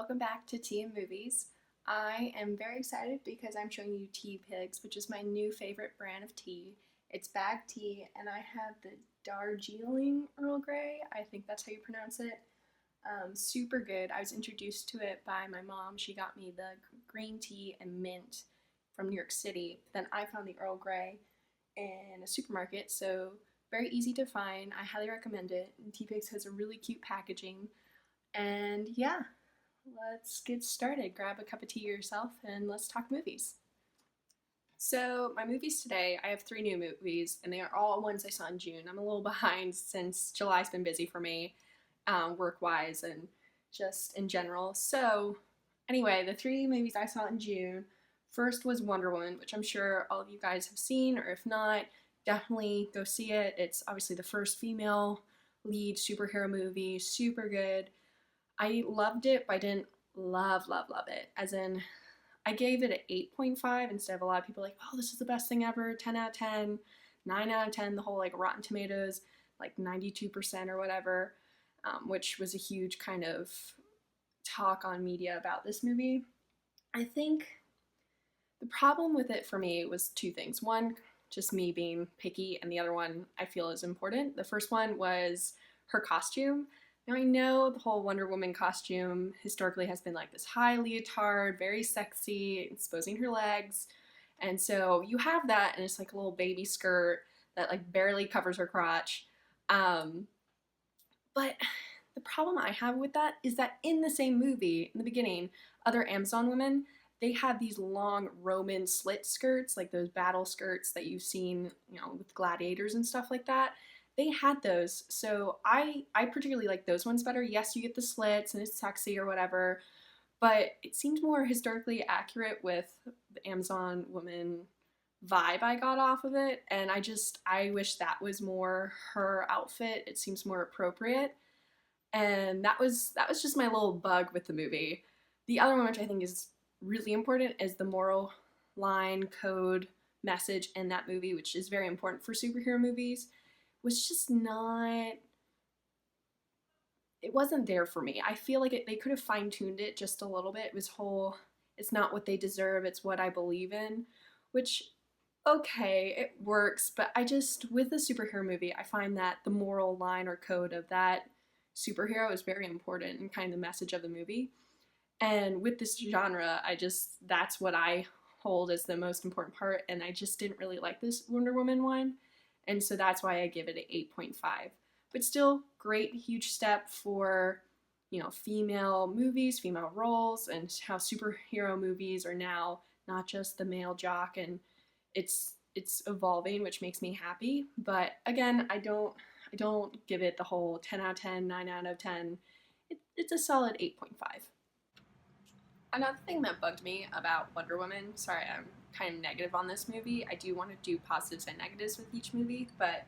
Welcome back to Tea and Movies. I am very excited because I'm showing you Tea Pigs, which is my new favorite brand of tea. It's bagged tea, and I have the Darjeeling Earl Grey. I think that's how you pronounce it. Super good. I was introduced to it by my mom. She got me the green tea and mint from New York City. Then I found the Earl Grey in a supermarket, so very easy to find. I highly recommend it. And Tea Pigs has a really cute packaging. And yeah, let's get started. Grab a cup of tea yourself and let's talk movies. So, my movies today, I have three new movies, and they are all ones I saw in June. I'm a little behind since July's been busy for me, work wise and just in general. So, anyway, the three movies I saw in June first was Wonder Woman, which I'm sure all of you guys have seen, or if not, definitely go see it. It's obviously the first female lead superhero movie, super good. I loved it, but I didn't love it. As in, I gave it an 8.5 instead of a lot of people like, oh, this is the best thing ever, 10 out of 10, 9 out of 10, the whole like Rotten Tomatoes, like 92% or whatever, which was a huge kind of talk on media about this movie. I think the problem with it for me was two things. One, just me being picky, and the other one I feel is important. The first one was her costume. Now, I know the whole Wonder Woman costume historically has been like this high leotard, very sexy, exposing her legs. And so you have that, and it's like a little baby skirt that like barely covers her crotch. Um, but the problem I have with that is that in the same movie, in the beginning, other Amazon women, they had these long Roman slit skirts, like those battle skirts that you've seen, with gladiators and stuff like that. They had those, so I particularly like those ones better. Yes, you get the slits and it's sexy or whatever, but it seemed more historically accurate with the Amazon woman vibe I got off of it, and I wish that was more her outfit. It seems more appropriate, and that was just my little bug with the movie. The other one, which I think is really important, is the moral line code message in that movie, which is very important for superhero movies, was just not, it wasn't there for me. I feel like they could have fine-tuned it just a little bit. It was whole, it's not what they deserve, it's what I believe in, which, okay, it works, but with the superhero movie, I find that the moral line or code of that superhero is very important and kind of the message of the movie. And with this genre, that's what I hold as the most important part, and I just didn't really like this Wonder Woman one. And so that's why I give it an 8.5. But still, great, huge step for, female movies, female roles, and how superhero movies are now not just the male jock, and it's evolving, which makes me happy. But again, I don't give it the whole 10 out of 10, 9 out of 10. It's a solid 8.5. Another thing that bugged me about Wonder Woman, sorry, I'm kind of negative on this movie. I do want to do positives and negatives with each movie, but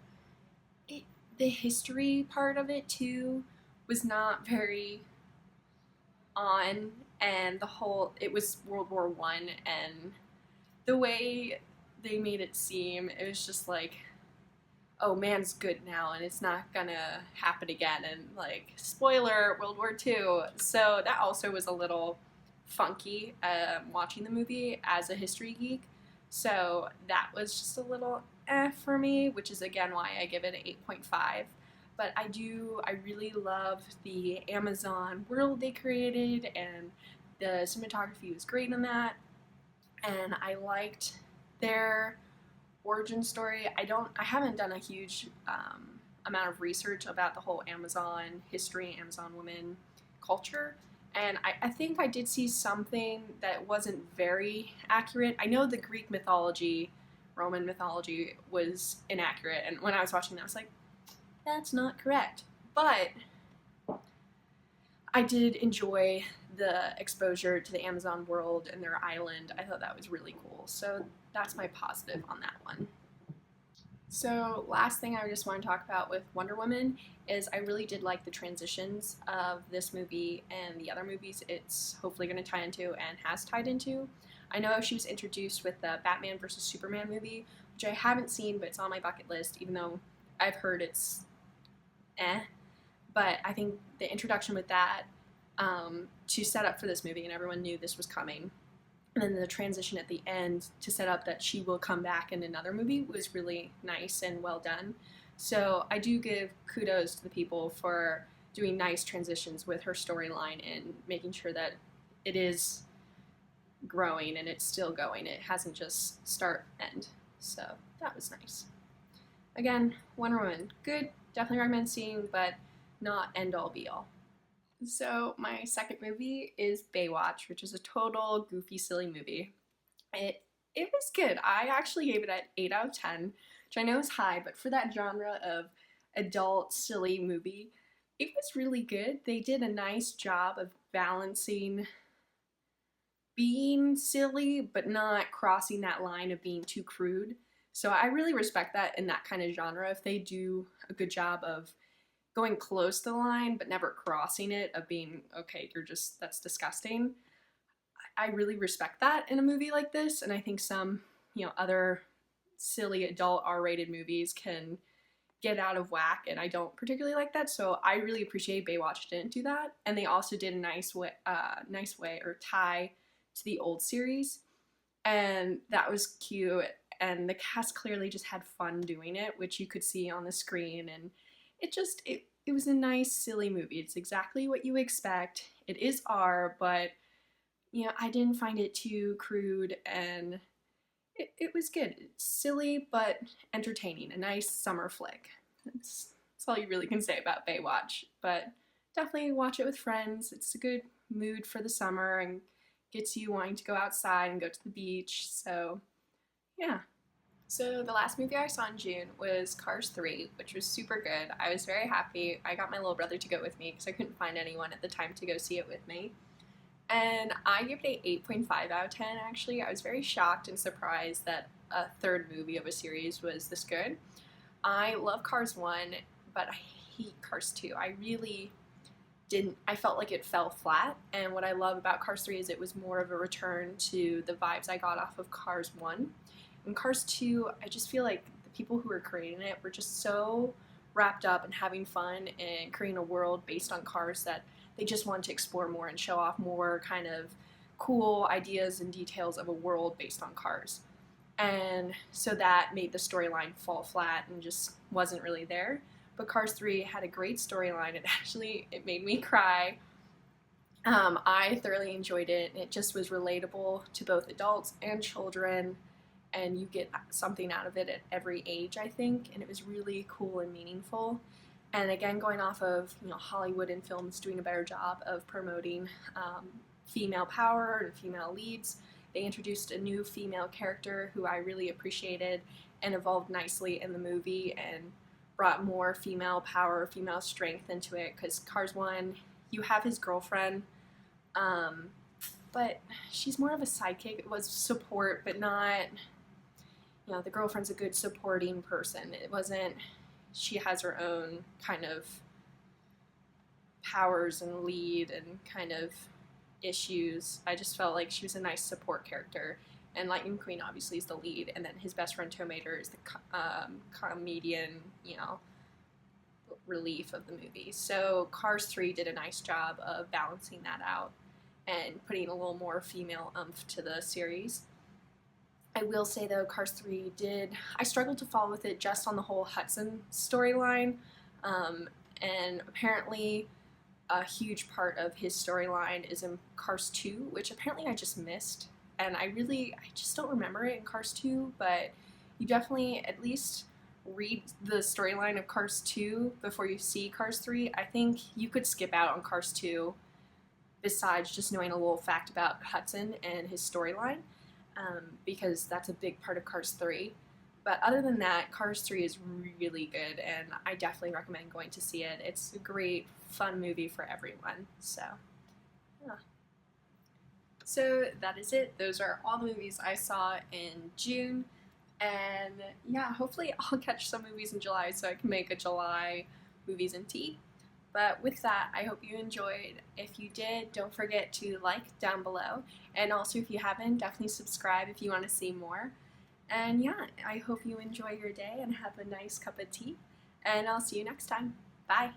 the history part of it too was not very on, and it was World War I, and the way they made it seem, it was just like, oh, man's good now and it's not gonna happen again, and like, spoiler, World War II. So that also was a little funky, watching the movie as a history geek. So that was just a little for me, which is again why I give it an 8.5. But I really love the Amazon world they created, and the cinematography was great in that. And I liked their origin story. I haven't done a huge amount of research about the whole Amazon history, Amazon women culture, and I think I did see something that wasn't very accurate. I know the Greek mythology, Roman mythology was inaccurate, and when I was watching that, I was like, that's not correct. But I did enjoy the exposure to the Amazon world and their island. I thought that was really cool. So that's my positive on that one. So, last thing I just want to talk about with Wonder Woman is I really did like the transitions of this movie and the other movies it's hopefully going to tie into and has tied into. I know she was introduced with the Batman vs. Superman movie, which I haven't seen, but it's on my bucket list, even though I've heard it's eh. But I think the introduction with that to set up for this movie, and everyone knew this was coming. And then the transition at the end to set up that she will come back in another movie was really nice and well done. So I do give kudos to the people for doing nice transitions with her storyline and making sure that it is growing and it's still going. It hasn't just start end. So that was nice. Again, Wonder Woman, good, definitely recommend seeing, but not end all be all. So my second movie is Baywatch, which is a total goofy, silly movie. It was good. I actually gave it an 8 out of 10, which I know is high, but for that genre of adult, silly movie, it was really good. They did a nice job of balancing being silly, but not crossing that line of being too crude. So I really respect that in that kind of genre. If they do a good job of going close to the line, but never crossing it, of being, okay, that's disgusting. I really respect that in a movie like this, and I think some, other silly adult R-rated movies can get out of whack, and I don't particularly like that. So I really appreciate Baywatch didn't do that, and they also did a nice way or tie to the old series, and that was cute. And the cast clearly just had fun doing it, which you could see on the screen, and it was a nice, silly movie. It's exactly what you expect. It is R, but I didn't find it too crude, and it was good. It's silly, but entertaining. A nice summer flick. That's all you really can say about Baywatch, but definitely watch it with friends. It's a good mood for the summer and gets you wanting to go outside and go to the beach, so yeah. So the last movie I saw in June was Cars 3, which was super good. I was very happy. I got my little brother to go with me because I couldn't find anyone at the time to go see it with me. And I give it a 8.5 out of 10, actually. I was very shocked and surprised that a third movie of a series was this good. I love Cars 1, but I hate Cars 2. I really didn't. I felt like it fell flat, and what I love about Cars 3 is it was more of a return to the vibes I got off of Cars 1. In Cars 2, I just feel like the people who were creating it were just so wrapped up in having fun and creating a world based on cars that they just wanted to explore more and show off more kind of cool ideas and details of a world based on cars. And so that made the storyline fall flat and just wasn't really there. But Cars 3 had a great storyline. It made me cry. I thoroughly enjoyed it, and it just was relatable to both adults and children, and you get something out of it at every age, I think, and it was really cool and meaningful. And again, going off of Hollywood and films doing a better job of promoting female power and female leads, they introduced a new female character who I really appreciated and evolved nicely in the movie and brought more female power, female strength into it. Because Cars 1, you have his girlfriend, but she's more of a sidekick. It was support, but not, the girlfriend's a good supporting person. It wasn't, she has her own kind of powers and lead and kind of issues. I just felt like she was a nice support character. And Lightning McQueen obviously is the lead, and then his best friend Tow Mater is the comedian, relief of the movie. So Cars 3 did a nice job of balancing that out and putting a little more female oomph to the series. I will say though, Cars 3 I struggled to follow with it just on the whole Hudson storyline, and apparently a huge part of his storyline is in Cars 2, which apparently I just missed, and I just don't remember it in Cars 2, but you definitely at least read the storyline of Cars 2 before you see Cars 3. I think you could skip out on Cars 2 besides just knowing a little fact about Hudson and his storyline, because that's a big part of Cars 3. But other than that, Cars 3 is really good, and I definitely recommend going to see it. It's a great, fun movie for everyone. So, yeah. So that is it. Those are all the movies I saw in June. And yeah, hopefully I'll catch some movies in July so I can make a July movies and tea. But with that, I hope you enjoyed. If you did, don't forget to like down below. And also, if you haven't, definitely subscribe if you want to see more. And yeah, I hope you enjoy your day and have a nice cup of tea. And I'll see you next time. Bye.